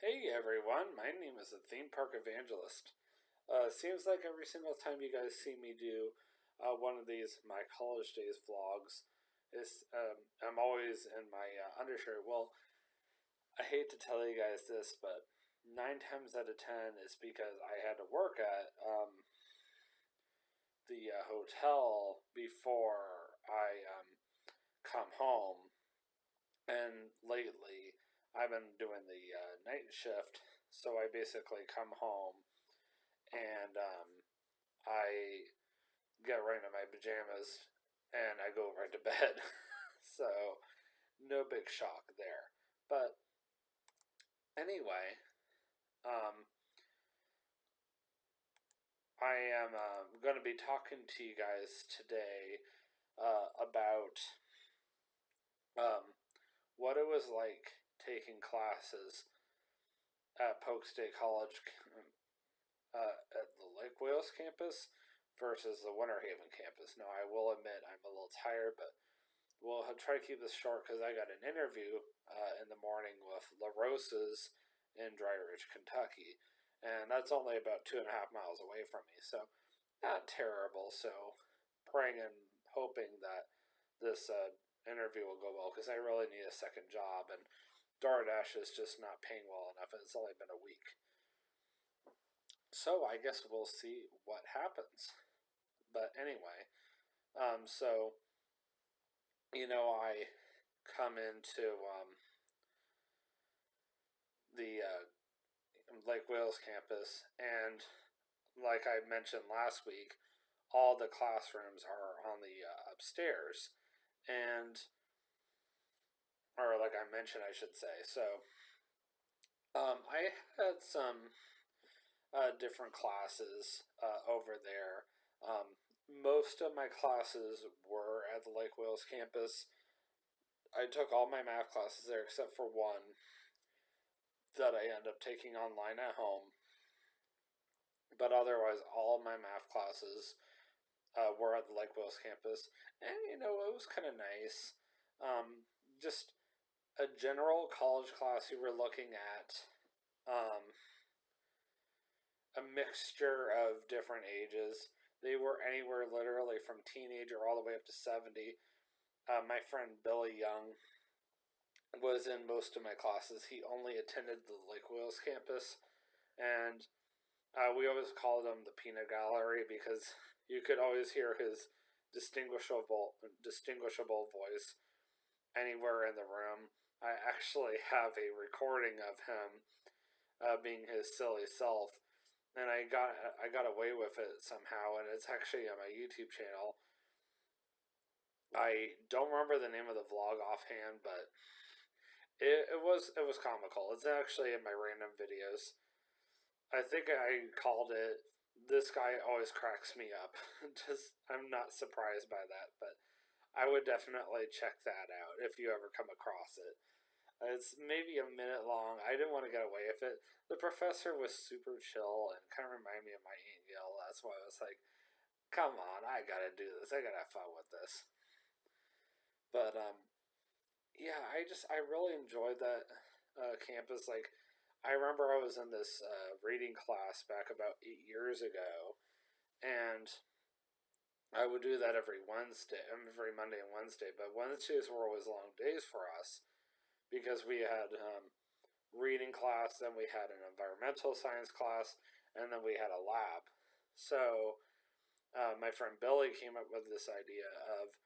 Hey everyone, my name is the Theme Park Evangelist. Seems like every single time you guys see me do one of these my college days vlogs, I'm always in my undershirt. Well, I hate to tell you guys this, but 9 times out of 10 is because I had to work at the hotel before I come home, and lately I've been doing the night shift, so I basically come home and I get right into my pajamas and I go right to bed. So, no big shock there. But anyway, um, I am going to be talking to you guys today about um, what it was like taking classes at Polk State College at the Lake Wales campus versus the Winter Haven campus. Now, I will admit I'm a little tired, but we'll try to keep this short because I got an interview in the morning with La Rosa's in Dry Ridge, Kentucky, and that's only about 2.5 miles away from me, so not terrible. So, praying and hoping that this interview will go well because I really need a second job, and DoorDash is just not paying well enough, and it's only been a week. So, I guess we'll see what happens. But anyway, so I come into the Lake Wales campus, and like I mentioned last week, all the classrooms are on the upstairs, and or like I mentioned, I should say. So I had some different classes over there. Most of my classes were at the Lake Wales campus. I took all my math classes there except for one that I end up taking online at home. But otherwise, all of my math classes were at the Lake Wales campus. And, it was kind of nice. Just a general college class, you were looking at um, a mixture of different ages. They were anywhere literally from teenager all the way up to 70. My friend Billy Young was in most of my classes. He only attended the Lake Wales campus, and we always called him the Peanut Gallery because you could always hear his distinguishable voice anywhere in the room. I actually have a recording of him being his silly self, and I got away with it somehow, and it's actually on my YouTube channel. I don't remember the name of the vlog offhand, but it was comical. It's actually in my random videos. I think I called it "This Guy Always Cracks Me Up." Just I'm not surprised by that, but I would definitely check that out if you ever come across it. It's maybe a minute long. I didn't want to get away with it. The professor was super chill and kind of reminded me of my Aunt Gail. That's why I was like, come on, I gotta do this. I gotta have fun with this. But yeah, I really enjoyed that campus. Like, I remember I was in this reading class back about 8 years ago, and I would do that every Monday and Wednesday. But Wednesdays were always long days for us because we had reading class, then we had an environmental science class, and then we had a lab. So my friend Billy came up with this idea of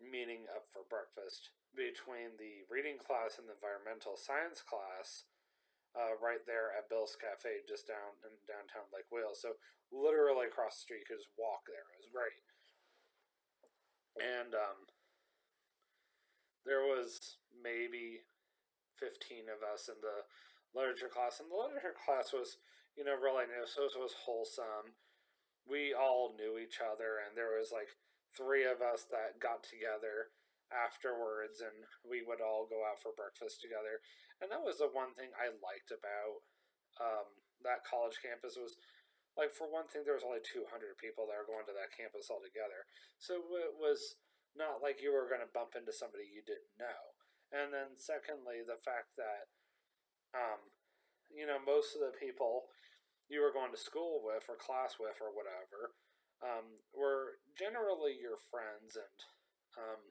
meeting up for breakfast between the reading class and the environmental science class right there at Bill's Cafe just down in downtown Lake Wales. So literally across the street, you could just walk there. It was great. And there was maybe 15 of us in the literature class, and the literature class was, really new, so it was wholesome. We all knew each other, and there was like three of us that got together afterwards, and we would all go out for breakfast together. And that was the one thing I liked about that college campus was, like, for one thing, there was only 200 people that were going to that campus altogether, so it was not like you were going to bump into somebody you didn't know. And then secondly, the fact that um, most of the people you were going to school with or class with or whatever were generally your friends, and um,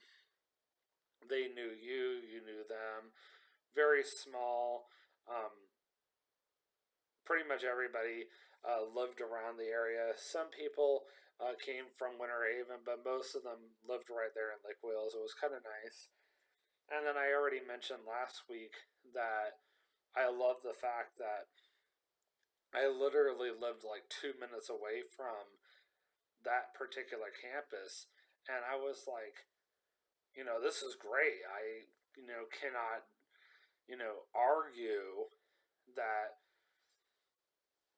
they knew you, you knew them. Very small. Um, Pretty much everybody lived around the area. Some people came from Winter Haven, but most of them lived right there in Lake Wales. It was kind of nice. And then I already mentioned last week that I love the fact that I literally lived like 2 minutes away from that particular campus. And I was like, this is great. I, cannot, argue that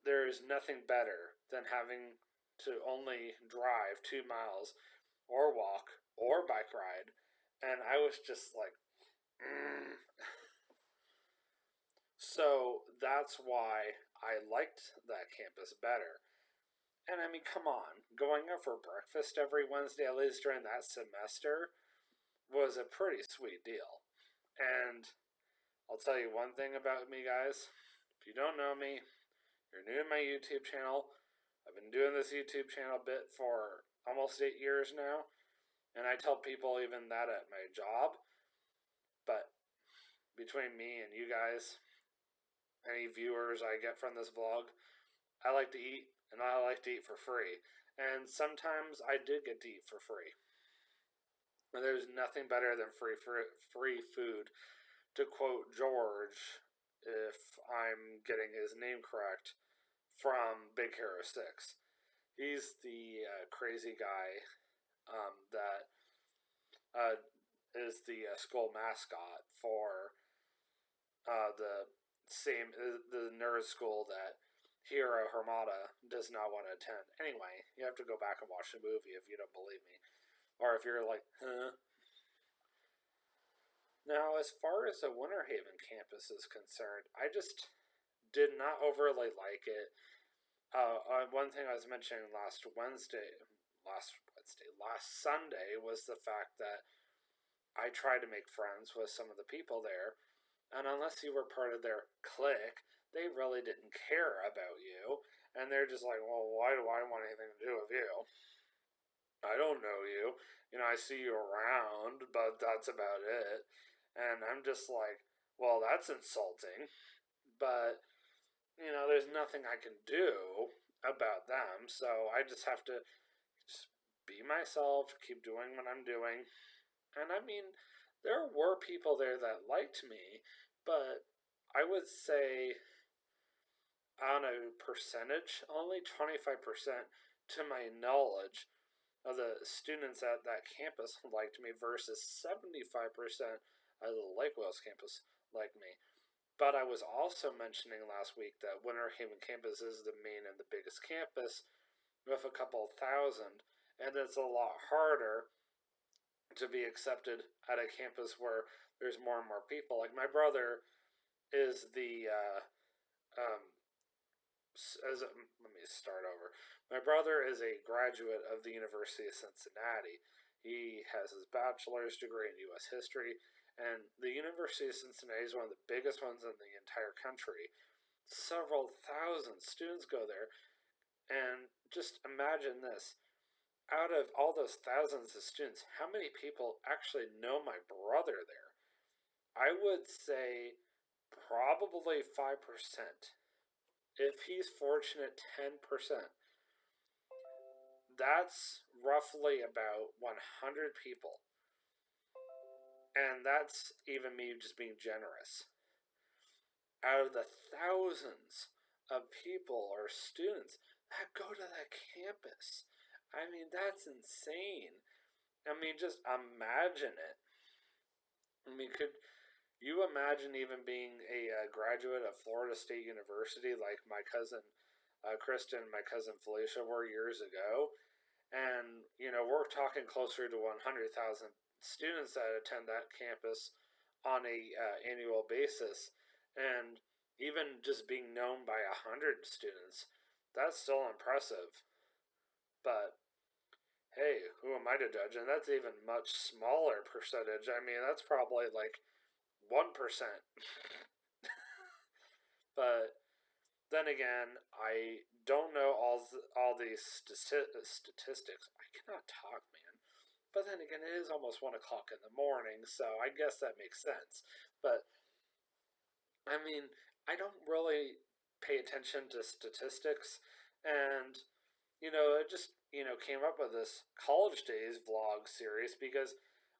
there is nothing better than having to only drive 2 miles or walk or bike ride. And I was just like, mm. So that's why I liked that campus better. And I mean, come on, going out for breakfast every Wednesday, at least during that semester, was a pretty sweet deal. And I'll tell you one thing about me, guys. If you don't know me, you're new to my YouTube channel. I've been doing this YouTube channel bit for almost 8 years now. And I tell people even that at my job. But between me and you guys, any viewers I get from this vlog, I like to eat, and I like to eat for free. And sometimes I did get to eat for free. And there's nothing better than free food. To quote George, if I'm getting his name correct, from Big Hero 6. He's the crazy guy that is the school mascot for the nerd school that Hiro Hermata does not want to attend. Anyway, you have to go back and watch the movie if you don't believe me. Or if you're like, huh? Now, as far as the Winter Haven campus is concerned, I just did not overly like it. One thing I was mentioning last Sunday was the fact that I tried to make friends with some of the people there, and unless you were part of their clique, they really didn't care about you, and they're just like, well, why do I want anything to do with you? I don't know you. I see you around, but that's about it. And I'm just like, well, that's insulting, but there's nothing I can do about them, so I just have to just be myself, keep doing what I'm doing. And I mean, there were people there that liked me, but I would say on a percentage, only 25% to my knowledge of the students at that campus liked me versus 75% of the Lake Wales campus liked me. But I was also mentioning last week that Winter Haven campus is the main and the biggest campus with a couple thousand, and it's a lot harder to be accepted at a campus where there's more and more people. Like my brother is the let me start over. My brother is a graduate of the University of Cincinnati. He has his bachelor's degree in U.S. history, and the University of Cincinnati is one of the biggest ones in the entire country. Several thousand students go there, and just imagine this. Out of all those thousands of students, how many people actually know my brother there? I would say probably 5%. If he's fortunate, 10%. That's roughly about 100 people. And that's even me just being generous. Out of the thousands of people or students that go to that campus, I mean, that's insane. I mean, just imagine it. I mean, could you imagine even being a graduate of Florida State University like my cousin Kristen and my cousin Felicia were years ago? And, we're talking closer to 100,000 students that attend that campus on a annual basis. And even just being known by 100 students, that's still impressive. But hey, who am I to judge? And that's even much smaller percentage. I mean, that's probably like 1%. But then again, I don't know all these statistics. I cannot talk, man. But then again, it is almost 1 o'clock in the morning, so I guess that makes sense. But I mean, I don't really pay attention to statistics, and it just came up with this college days vlog series because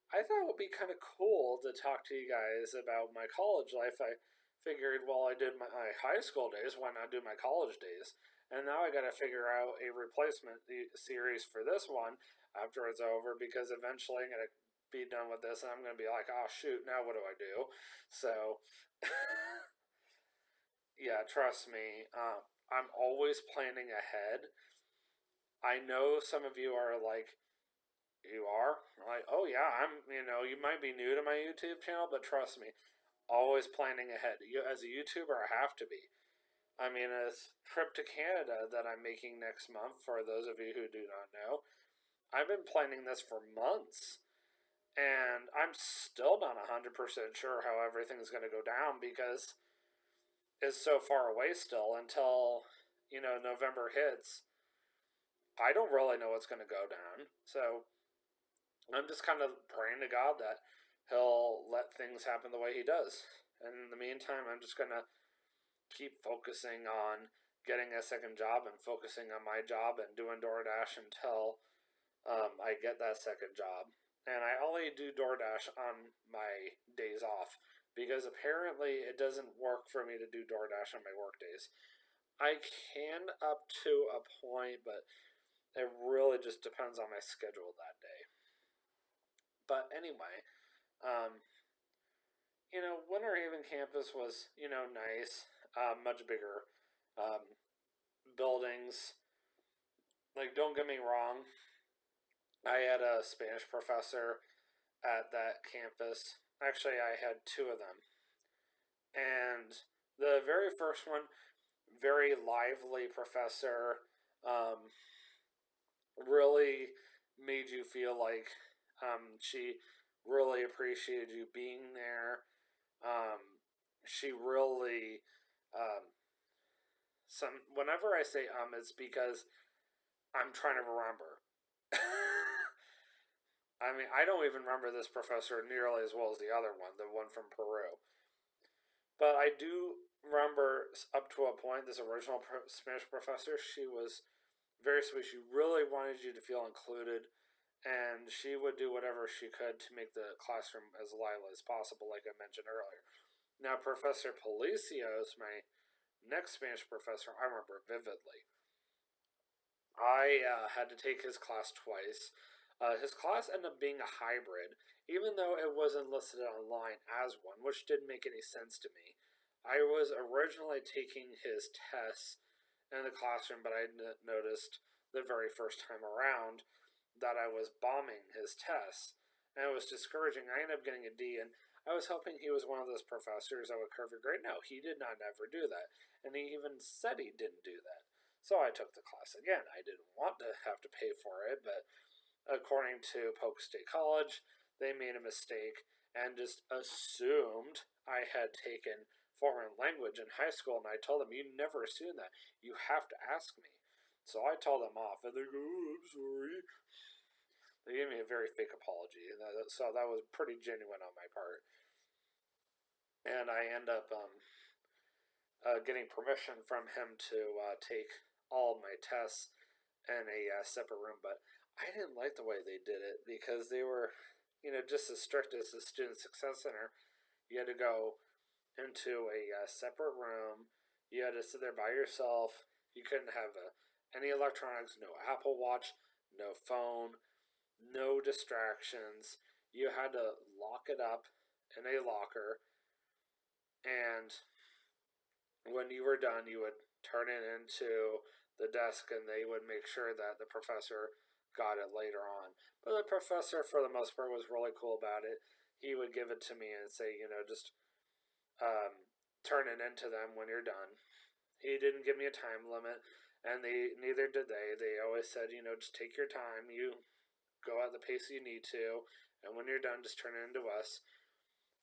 I thought it would be kind of cool to talk to you guys about my college life. I figured, well, I did my high school days, why not do my college days? And now I got to figure out a replacement series for this one after it's over because eventually I'm going to be done with this and I'm going to be like, oh, shoot, now what do I do? So, yeah, trust me, I'm always planning ahead. I know some of you are like, you are? Like, oh yeah, you might be new to my YouTube channel, but trust me, always planning ahead. As a YouTuber, I have to be. I mean, a trip to Canada that I'm making next month, for those of you who do not know, I've been planning this for months. And I'm still not 100% sure how everything's going to go down because it's so far away still until, November hits. I don't really know what's going to go down. So I'm just kind of praying to God that He'll let things happen the way He does. And in the meantime, I'm just going to keep focusing on getting a second job and focusing on my job and doing DoorDash until I get that second job. And I only do DoorDash on my days off because apparently it doesn't work for me to do DoorDash on my work days. I can up to a point, but it really just depends on my schedule that day. But anyway, um, Winter Haven campus was, nice, much bigger buildings. Like, don't get me wrong, I had a Spanish professor at that campus. Actually, I had two of them. And the very first one, very lively professor, really made you feel like she really appreciated you being there. She really whenever I say it's because I'm trying to remember. I mean, I don't even remember this professor nearly as well as the other one, the one from Peru. But I do remember up to a point, this original Spanish professor, she was very sweet. She really wanted you to feel included, and she would do whatever she could to make the classroom as lively as possible, like I mentioned earlier. Now, Professor Policios, my next Spanish professor, I remember vividly. I had to take his class twice. His class ended up being a hybrid, even though it wasn't listed online as one, which didn't make any sense to me. I was originally taking his tests in the classroom, but I noticed the very first time around that I was bombing his tests, and it was discouraging. I ended up getting a D, and I was hoping he was one of those professors that would curve your grade. No, he did not ever do that, and he even said he didn't do that. So I took the class again. I didn't want to have to pay for it, but according to Polk State College, they made a mistake and just assumed I had taken foreign language in high school, and I told them, you never assume that. You have to ask me. So I told them off, and they go, oh, I'm sorry. They gave me a very fake apology, so that was pretty genuine on my part. And I end up getting permission from him to take all of my tests in a separate room, but I didn't like the way they did it because they were, just as strict as the Student Success Center. You had to go into a separate room. You had to sit there by yourself. You couldn't have any electronics, no Apple Watch, no phone, no distractions. You had to lock it up in a locker, and when you were done, you would turn it into the desk and they would make sure that the professor got it later on. But the professor, for the most part, was really cool about it. He would give it to me and say, just turn it into them when you're done. He didn't give me a time limit, and neither did they. They always said, just take your time. You go at the pace you need to, and when you're done, just turn it into us.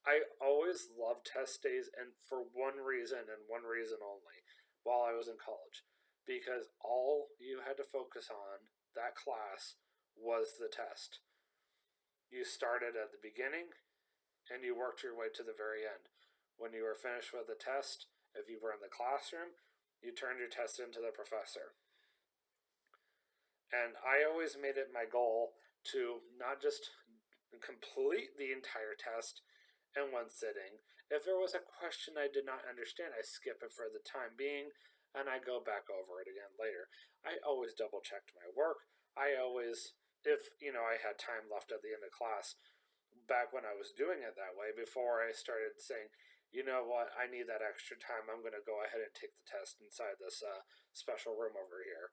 I always loved test days, and for one reason and one reason only. while I was in college, because all you had to focus on that class was the test. You started at the beginning and you worked your way to the very end. When you were finished with the test, if you were in the classroom, you turned your test into the professor. And I always made it my goal to not just complete the entire test in one sitting. If there was a question I did not understand, I skip it for the time being and I go back over it again later. I always double checked my work. I always, if I had time left at the end of class, back when I was doing it that way, before I started saying, you know what, I need that extra time, I'm going to go ahead and take the test inside this special room over here.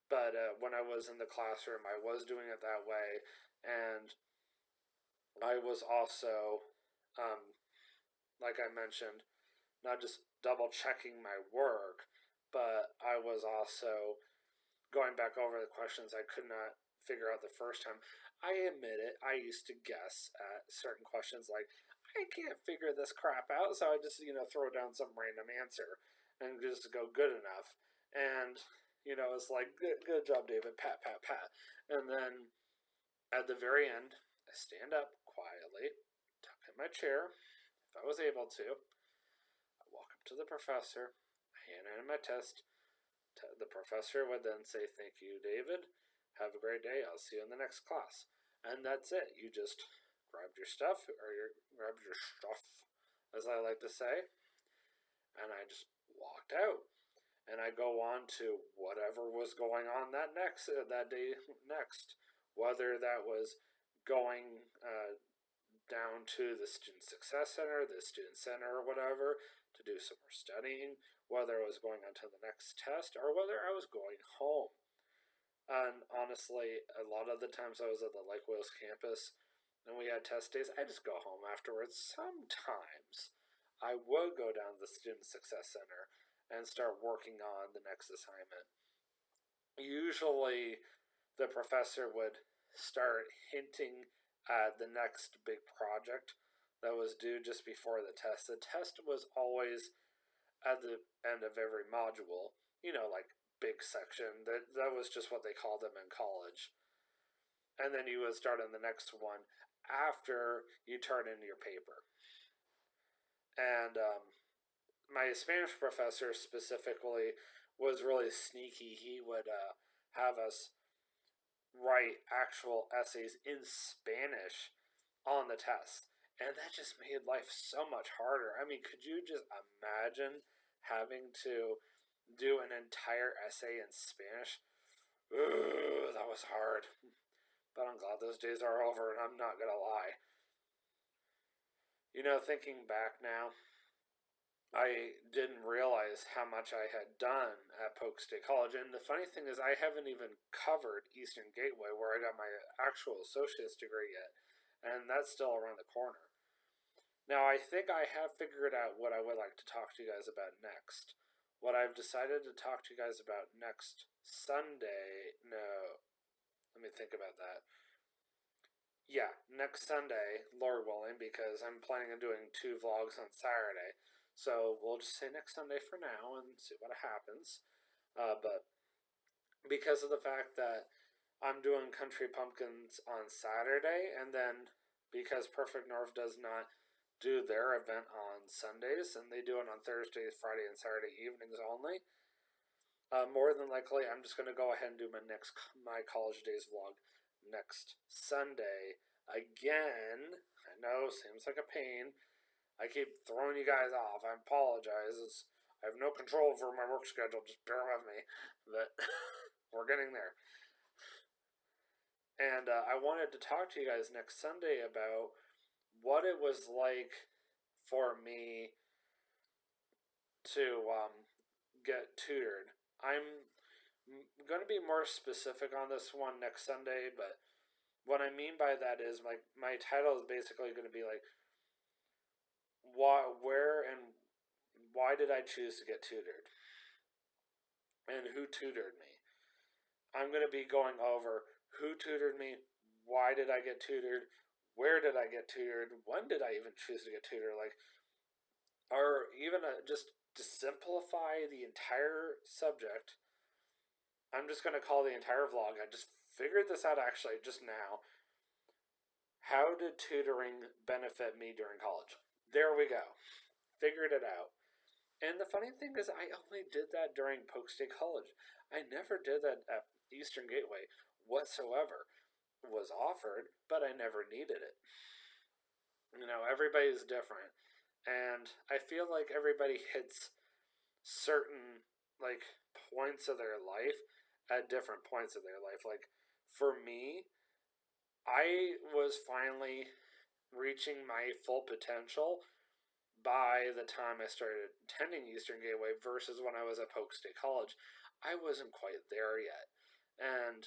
But when I was in the classroom, I was doing it that way, and I was also, like I mentioned, not just double checking my work, but I was also going back over the questions I could not figure out the first time. I admit it, I used to guess at certain questions like, I can't figure this crap out, so I just, throw down some random answer and just go good enough. And, it's like, good job, David, pat, pat, pat. And then at the very end, I stand up quietly, tuck in my chair, if I was able to. I walk up to the professor, hand in my test. The professor would then say, thank you, David. Have a great day. I'll see you in the next class. And that's it. You just grabbed your stuff, grabbed your stuff, as I like to say, and I just walked out. And I go on to whatever was going on that day next, whether that was going down to the Student Success Center, the Student Center, or whatever, to do some more studying, whether I was going on to the next test, or whether I was going home. And honestly, a lot of the times I was at the Lake Wales campus and we had test days, I just go home afterwards. Sometimes I would go down to the Student Success Center and start working on the next assignment. Usually, the professor would start hinting at the next big project that was due just before the test. The test was always at the end of every module, like big section. That was just what they called them in college. And then you would start on the next one after you turn in your paper. And my Spanish professor specifically was really sneaky. He would have us write actual essays in Spanish on the test. And that just made life so much harder. I mean, could you just imagine having to do an entire essay in Spanish? Ooh, that was hard. But I'm glad those days are over, and I'm not going to lie. Thinking back now, I didn't realize how much I had done at Polk State College. And the funny thing is, I haven't even covered Eastern Gateway, where I got my actual associate's degree yet. And that's still around the corner. Now, I think I have figured out what I would like to talk to you guys about next. What I've decided to talk to you guys about next Sunday, no, let me think about that. Yeah, next Sunday, Lord willing, because I'm planning on doing 2 vlogs on Saturday. So we'll just say next Sunday for now and see what happens. But because of the fact that I'm doing Country Pumpkins on Saturday, and then because Perfect North does not do their event on Sundays, and they do it on Thursdays, Friday, and Saturday evenings only, more than likely I'm just going to go ahead and do my college days vlog next Sunday. Again, I know, seems like a pain. I keep throwing you guys off. I apologize. I have no control over my work schedule. Just bear with me. But we're getting there. And I wanted to talk to you guys next Sunday about what it was like for me to get tutored. I'm going to be more specific on this one next Sunday, but what I mean by that is my title is basically going to be like, where and why did I choose to get tutored? And who tutored me? I'm going to be going over who tutored me, why did I get tutored, where did I get tutored, when did I even choose to get tutored, or even just to simplify the entire subject, I'm just going to call the entire vlog. I just figured this out actually just now. How did tutoring benefit me during college? There we go. Figured it out. And the funny thing is, I only did that during Polk State College. I never did that at Eastern Gateway whatsoever. It was offered, but I never needed it. Everybody's different. And I feel like everybody hits certain, points of their life at different points of their life. Like, for me, I was finally reaching my full potential by the time I started attending Eastern Gateway versus when I was at Polk State College. I wasn't quite there yet. And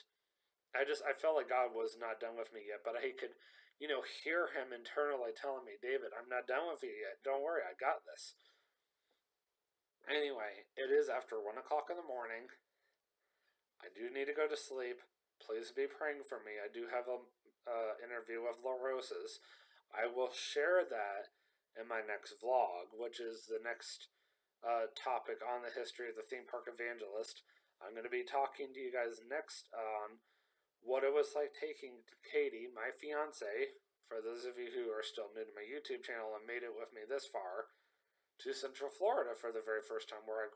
I felt like God was not done with me yet, but I could, hear him internally telling me, David, I'm not done with you yet. Don't worry, I got this. Anyway, it is after 1 o'clock in the morning. I do need to go to sleep. Please be praying for me. I do have a interview with La Rosa's. I will share that in my next vlog, which is the next topic on the history of the theme park evangelist. I'm going to be talking to you guys next on what it was like taking Katie, my fiance, for those of you who are still new to my YouTube channel and made it with me this far, to Central Florida for the very first time, where I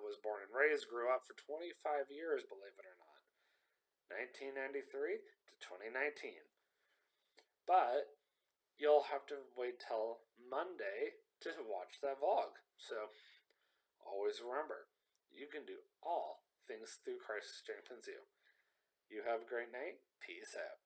was born and raised, grew up for 25 years, believe it or not, 1993 to 2019. But you'll have to wait till Monday to watch that vlog. So always remember, you can do all things through Christ who strengthens you. You have a great night. Peace out.